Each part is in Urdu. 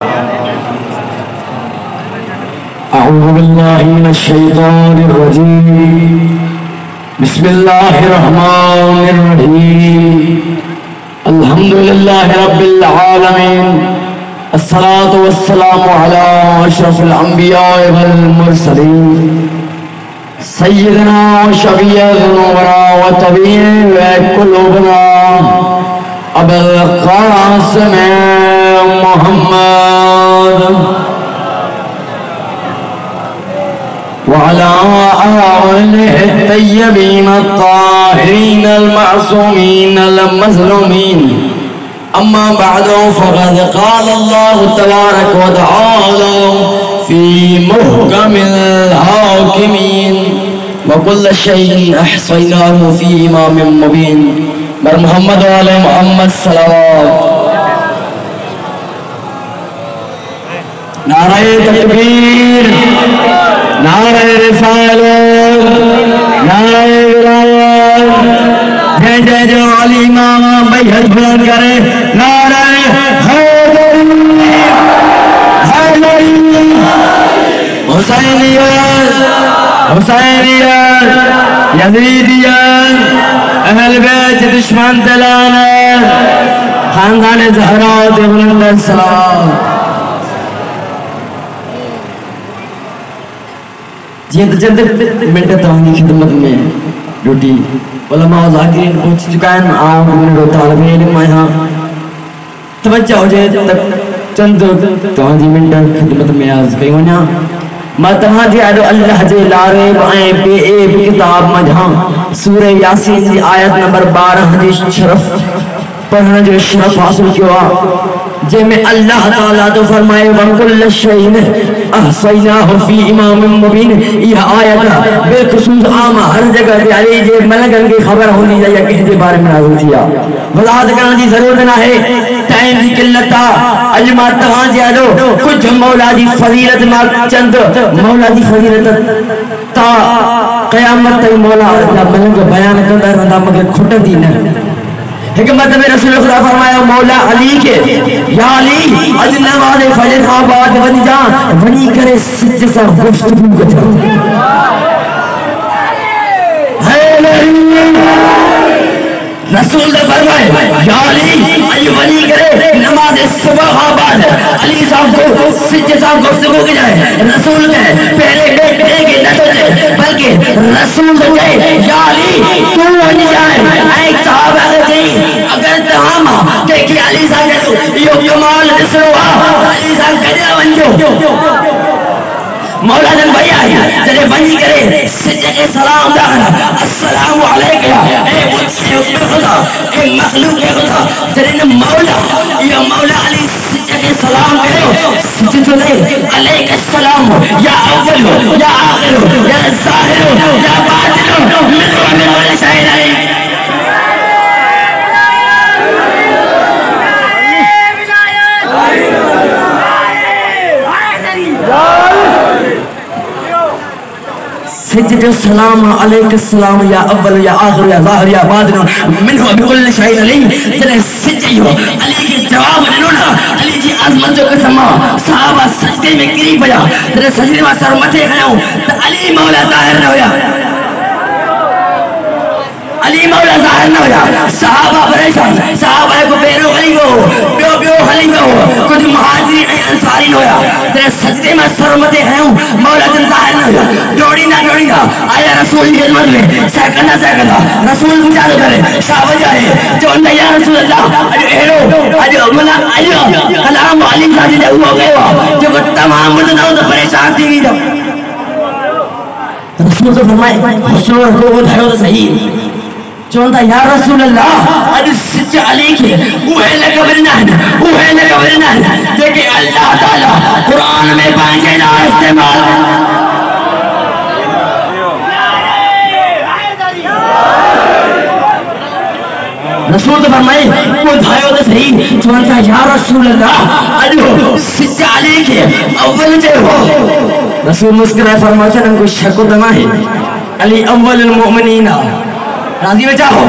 أعوذ بالله من الشيطان الرجيم بسم الله الرحمن الرحيم الحمد لله رب العالمين الصلاة والسلام على أشرف الأنبياء والمرسلين سيدنا وشفيع ذنوبنا وطبيب قلوبنا أبي القاسم محمد وعلى آله الطيبين الطاهرين المعصومين المظلومين أما بعد فقد قال الله تبارك وتعالى في محكم الحاكمين وكل شيء أحصيناه في إمام مبين بر محمد وعلى محمد صلوات نعرہ تکبیر نعرہ رسالت نعرہ ولایت جے جے جو علی امام بیعت بلند کرے نعرہ حیدری حیدری حسینیت حسینیت یزیدیت اہل بیت دشمن دلانت خاندان زہرا بلند السلام جی چند منٹ تمہاری خدمت میں ڈیوٹی علماء و ذاکرین پہنچ چکا ہے عام طالب علم یہاں توجہ ہو جائے تک چند تمہاری منٹ خدمت میں عرض کئی ہونا میں تمہاری آدھو اللہ جے لارے بائیں بے ایب کتاب مجھاں سورہ یاسین جی آیت نمبر 12 حدیث شرف پڑھنا جو شرف حاصل کیا جے میں اللہ تعالیٰ تو فرمائے وَكُلَّ شَيْءٍ أَحْصَيْنَاهُ فِي إِمَامٍ مُبِينٍ یہ آیت بالخصوص عام ہر جگہ پیاری جے ملگن کی خبر ہونی یا کہیں جے بارے میں نازل کیا وضاحت کرنا جی ضرورت نہ ہے ٹائم کی قلت تھا اجماع تہاں جی آدھو کچھ مولا دی فضیلت مار چند مولا دی فضیلت تا قیامت تک مولا ملنگ بیان کردہ رہا مگر کھٹ دین حکمت میں رسول خدا فرمایا مولا علی کے یا علی از نماز فجر آباد ونی جان ونی کرے سچ سا گفتگو کتا رسول نے فرمائے یا علی ونی کرے نماز صبح آباد علی صاحب کو سچ سا گفتگو کی جائے رسول نے پہلے بیٹھے کے نہ سوچے بلکہ رسول نے کہے یا علی تو ونی جائے ایک صحابہ نے اگر تمام دیکھی علی صاحب یہ کمال دسروا علی صاحب کہنے ونجو مولا جن بھائی آئی جنہیں بنی کرے سجدے کے سلام داخل السلام علیکہ اے مجھے اکبر خدا اے مخلوق خدا جنہیں مولا یا مولا علی سجدے کے سلام کرے سجدے علیکہ السلام یا اول یا آخر یا ظاہر یا باطن من مولا شاہد آئی سجد السلام علیکہ السلام یا اول یا آخر یا ظاہر یا باطن منہ بکل شاہد علی جنہیں سجدی ہو علی کی جواب انہونا علی جی عظمت جو قسمہ صحابہ سجدے میں گری پیا جنہیں سجدے میں سر مٹے کھڑے ہوں تو علی مولا ظاہر نہ ہویا علی مولا ظاہر نہ ہویا صحابہ پریشان صحابہ کو بیرو خلیفہ ہو بیو خلیفہ ہو کچھ مہاجرین انصاری نہ ہویا جنہیں سجدے میں سر مٹے کھڑے ہوں مولا جن ظاہر نہ ہویا دوڑی نہ آیا رسول کی خدمت میں سیکنڈا رسول پوچھا تو کرے صحابہ جائے جو اندہ یا رسول اللہ اجو کلام علی صاحب جی ہوا گئے جو تمام مدنوں تو پریشان تھی گئی رسول سے فرمائے رسول کو دھائیو تو صحیح چونتا یا رسول اللہ اج سچ علی کے اوہے لکبرنا ہے دیکھیں اللہ تعالیٰ قرآن میں پانچے نا استعمال رسول تو فرمائے کوئی دھائیو تو صحیح چونتا یا رسول اللہ اجو سچ علی کے اول جے ہو رسول مسکرہ فرماتا ہے کوئی شک و دماء ہے علی اول المؤمنین راضی میں چاہو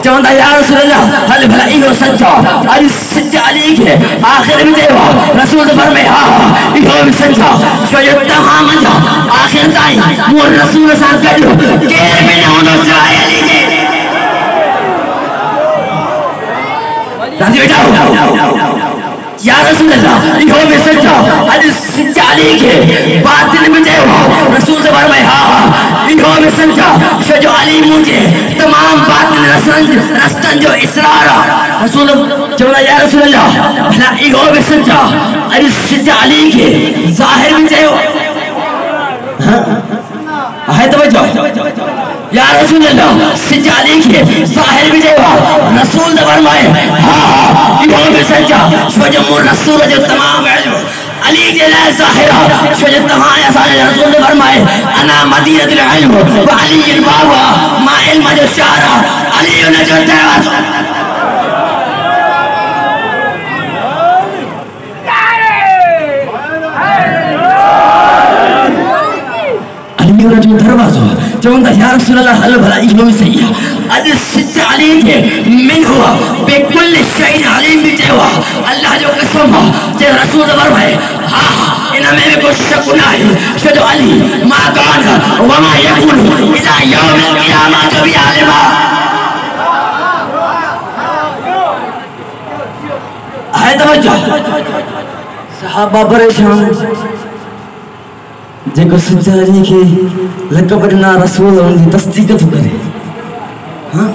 چوندا یا رسول اللہ حل بھلا ایو سچا علی سچا علی کے آخر میں دیوا رسول فرمائے ہاں ایو بھی سچا شو تمام جا آخر تائیں مور رسول سان کڈو کیرے میں نہ ہوندو سوائے علی کے راضی بیٹا یا رسول اللہ ایو بھی سچا علی سچا علی کے باطن میں دیوا رسول فرمائے ہاں ایو بھی سچا شو علی مجھے تمام باطن رستن جو اسرار رسول چولا یا رسول اللہ بھلا ایگو بھی سچا علی سچا علی کے ظاہر بھی چاہو ہے توجہ یا رسول اللہ سچا علی کے ظاہر بھی چاہو رسول فرمائے ہاں ایگو بھی سچا شجم رسول جو تمام علم علی جلال ظاہرہ شجد تمہایا سالے رسول فرمائے انا مدینت العلم و علی البابا ما علم جو شارہ علی نجو تیوات علی نجو دروازہ چوندا یا رسول اللہ حل بھلا ایو بھی صحیح علی سچ علی کے من ہوا بے کل شہید علیم بھی جیوا اللہ جو قسم ہو جے رسول فرمائے ہاں انہا میں بھی کچھ شک نہیں شد علی ما کانا وما یکون اذا یوم القیامہ کبھی عالمہ ہے توجہ صحابہ پریشان جیکو سچا علی کے لقب اڈنا رسول ان کی تصدیق تو کرے ہاں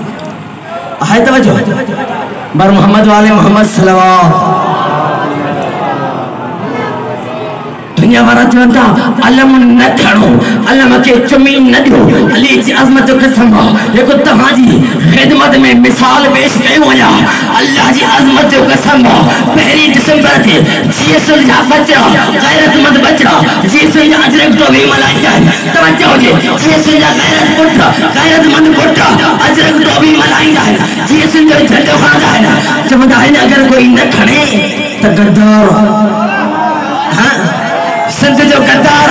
ہے توجہ بر محمد والے محمد صلوات دنیا وارا چونتا علم نہ کھڑو علم کے چمین نہ دیو علی جی عظمت جو قسم لیکن تہاں جی خدمت میں مثال پیش کئی ہویا اللہ جی عظمت جو قسم پہلی دسمبر تھے جی سلجھا بچہ غیرت مند بچہ جی سلجھا اجرک تو بھی ملائی جائے توجہ ہو جی جی سلجھا غیرت مند پٹھا اجرک تو بھی ملائی جائے جی سلجھا جھنڈو خواہ جائے چمدہ ہے اگر کوئی نہ کھڑے تو گردار ہاں سنت جو قدار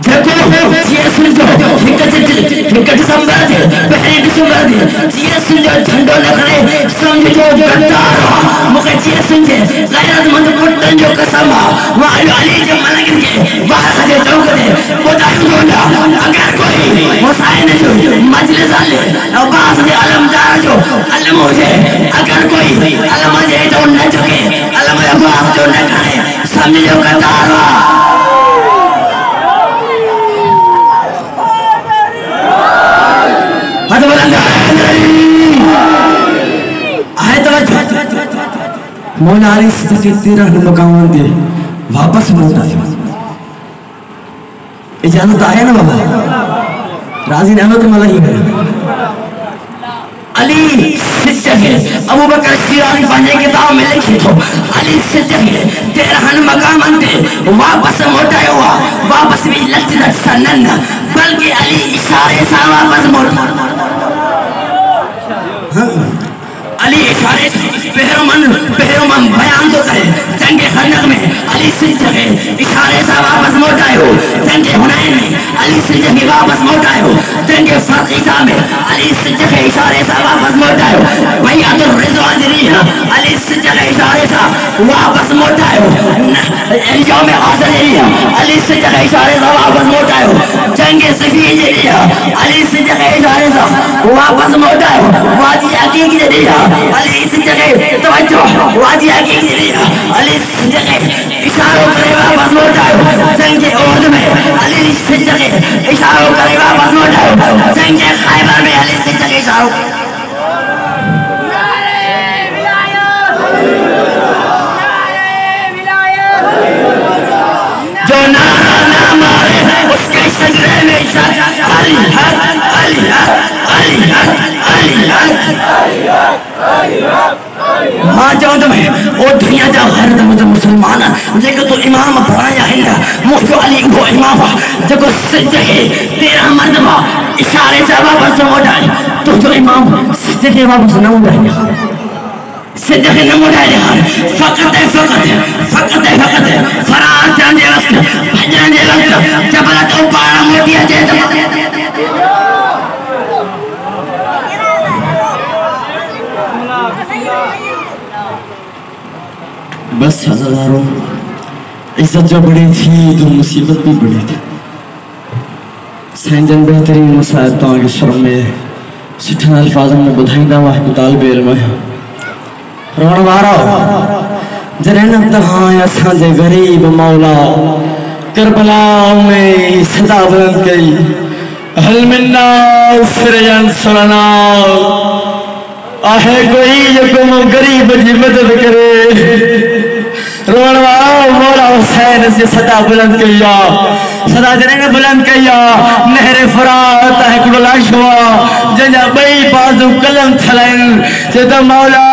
دیکھو یہ سنجو ہکت دسمبر دے پہلی دسمبر دے یہ سنجو جھنڈو لکھنے سمجھ جو قدار مکہ یہ سنجے غیرت مند پٹن جو قسم وعلو علی جو ملنگر کے باہر خدے چوک دے خدا سنولا اگر کوئی حسین جو مجلس آلے اور باس دے علمدار جو علم ہو جائے اگر کوئی علم جائے جو نہ چکے علم باس جو نہ کھڑے سمجھ جو قدار مولا علی سے تیرہ مقامات دے واپس موت آئے اجازت آئے نا بابا راضی نعمت ملائی گئے علی سچ ہے ابو بکر شیرانی پانچے کتاب میں لکھی تو علی سچ ہے تیرہ مقامات دے واپس موت آئے ہوا واپس بھی لچنت سنن بلکہ علی اشارے سا واپس موت علی اشارے پہرمن بیان تو کرے جنگ خندق میں علی سے جگہ اشارے سے واپس موٹ آئے ہو جنگ حنین میں علی سے جگہ واپس موٹ آئے ہو جنگ فرقیسہ میں علی سے جگہ اشارے سے واپس موٹ آئے ہو بیعت الرضوان جنی علی سے جگہ اشارے سے واپس موٹ آئے ہو یوم حاضر جنی علی سے جگہ اشارے سے واپس موٹ آئے ہو جنگ صفی جنی علی سے جگہ اشارے سے واپس موٹ آئے ہو وادی عقیق جنی علی سے جگہ توجہ وادی عقیق جنی علی سے جگہ اشاروں کرے واپس موٹ آئے ہو جنگ عہد میں علی سے جگہ اشاروں کرے واپس موٹ آئے ہو جنگ خیبر میں علی سے جگہ اشاروں جو نعرہ نہ مارے اس کے شجرے میں اشارہ علی حق علی حق علی حق علی حق ماں جاؤں تمہیں وہ دنیا جا غیرت مسلمان جگہ تو امام پڑھایا ہے نا مفتو علی وہ امام جگہ سجدے تیرہ مردمہ اشارے سے واپس نہ اٹھائے تو جو امام سجدے واپس نہ اٹھائے سجدے نہ اٹھائے فقط فرار جانے وقت بھجانے وقت جبلت اوپارا موٹیا جائے بس عزاداروں عزت جو بڑی تھی تو مصیبت بھی بڑی تھی سائنجن بہترین مسائل کے شرم میں سٹھن الفاظن میں بدھائیں دا واحد طالب علم ہے روڑ وارا جرین تہاں اساں دے غریب مولا کربلا میں صدا بلند کئی حل مننا فرین سننا آہے کوئی یکم غریب جی مدد کرے روڑ وارا مولا حسین سے صدا بلند کیا صدا جنہیں بلند کیا نہر فرات ہے کڑلا شوا جنجا بئی بازو قلم تھلائن جتا مولا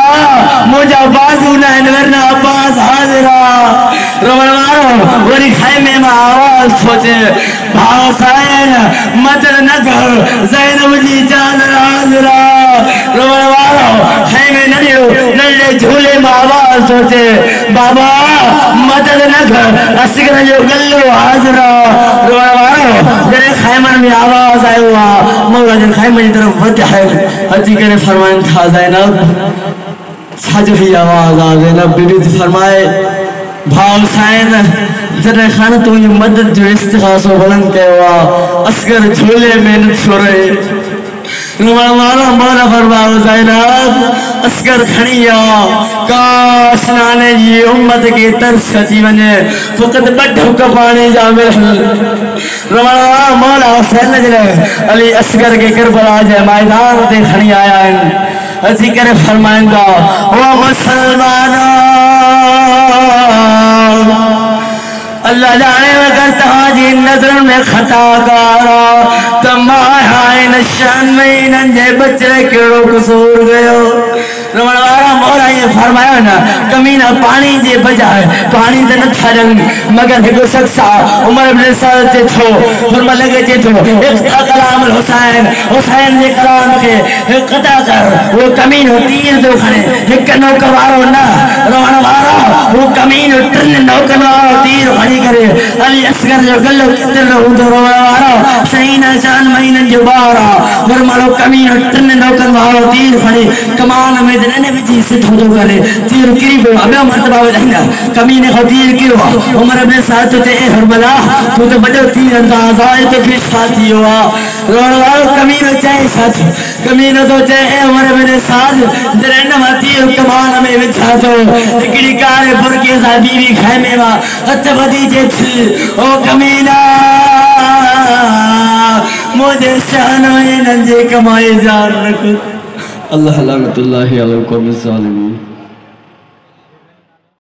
مجھا بازو نہن ورنہ باز حاضرہ روڑ وارا وری خیمے میں آواز سوچے بھاؤ سائن مدد نہ کر زینب جی جان حاضرہ روڑ وارا خیمے نلے جھولے میں آواز سوچے بابا مدد نہ کر اسگر جو گلو حاضرہ روڑ وارا جنہیں خیمن میں آواز آئے ہوا مولا جن خیمن کی طرف فتح ہے حجی کرے فرمائن تھا زینب سج ہی آواز آ زینب بی بی فرمائے بھاؤ سائن جنہیں خانہ تو یہ مدد جو استخاص و بلند کے ہوا اسگر جھولے میں نت چھوڑے روڑ وارا مولا فرماؤ زینب اسگر کھڑیا کاش نانے جی امت کی ترس کچی بنے فقط بڑھو کپانے جا مرحل روڑ وارا مولا حسین نجلے علی اسگر کے کربلا جائے مائدان دے کھڑی آیا ان ذکر فرمائیں گا وہ مسلمانہ اللہ جانے اگر تہاجی نظر میں خطا گارا تمہائے نشان میں ننجے بچے کیڑو قصور گئے روڑ وارا مولا یہ فرمایا نا کمینہ پانی جے بجائے پانی دے نہ تھرنگ مگر ہکو سکسا عمر ابن سعد تے تھو فرما لگے تے تھو اقتا کلام الحسین حسین نے کلام کے قطع کر وہ کمینہ تیر دو کھڑے ایک نوکر وارو نا روڑ وارا وہ کمینہ ترن نوکر وارو تیر کھڑی کرے علی اصغر جو گلو کتر رہو دو روڑ وارا شہینہ شان مہینہ جو بارا فرمالو کمینہ ترن نوکر وارو تیر کھڑی کمان میں دننے بھی جی سے دھو کرے تیر کری بے ابیا مرتبہ ہو جائیں گا کمینے کو تیر کی ہوا عمر ابن ساتھ تو تے حرملا تو تو بڑو تیر انداز آئے تو پھر ساتھی ہوا روڑ وارو کمینہ چاہے ساتھ کمینہ تو چاہے عمر ابن ساتھ درنہ ما تیر کمان میں بچھا تو اکڑی کارے برکی صاحبی بھی خیمے ما حتی بدی جے تھی او کمینہ مجھے شانوئے ننجے کمائی جان رکھو اللہ لعنت اللہ علیہ القوم الظالمین